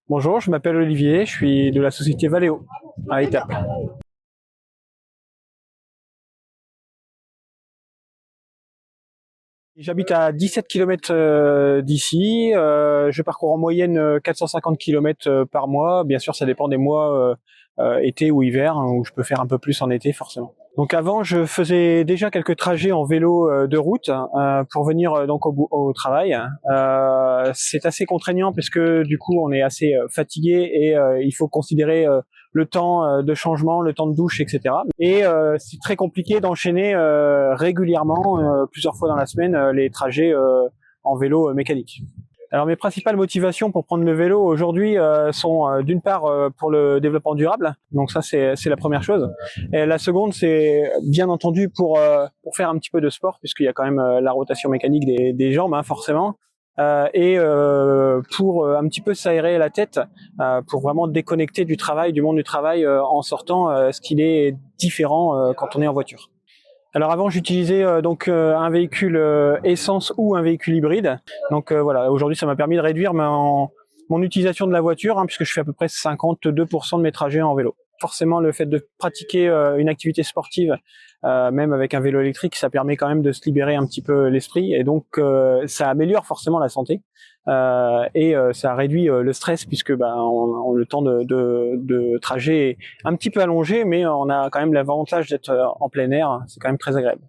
Bonjour, je m'appelle Olivier, je suis de la société Valeo à Étaples. J'habite à 17 km d'ici, je parcours en moyenne 450 km par mois. Bien sûr, ça dépend des mois, été ou hiver, hein, où je peux faire un peu plus en été forcément. Donc avant, je faisais déjà quelques trajets en vélo de route pour venir donc au travail. C'est assez contraignant puisque du coup on est assez fatigué et il faut considérer le temps de changement, le temps de douche, etc. Et c'est très compliqué d'enchaîner régulièrement, plusieurs fois dans la semaine, les trajets en vélo mécanique. Alors mes principales motivations pour prendre le vélo aujourd'hui sont d'une part pour le développement durable, donc ça c'est la première chose. Et la seconde c'est bien entendu pour faire un petit peu de sport, puisqu'il y a quand même la rotation mécanique des jambes, hein, forcément. Et pour un petit peu s'aérer la tête, pour vraiment déconnecter du travail, du monde du travail, en sortant, ce qu'il est différent quand on est en voiture. Alors avant, j'utilisais donc un véhicule essence ou un véhicule hybride. Donc voilà, aujourd'hui, ça m'a permis de réduire mon utilisation de la voiture, hein, puisque je fais à peu près 52% de mes trajets en vélo. Forcément, le fait de pratiquer une activité sportive, même avec un vélo électrique, ça permet quand même de se libérer un petit peu l'esprit, et donc ça améliore forcément la santé. Et ça réduit le stress, puisque le temps de trajet est un petit peu allongé, mais on a quand même l'avantage d'être en plein air, c'est quand même très agréable.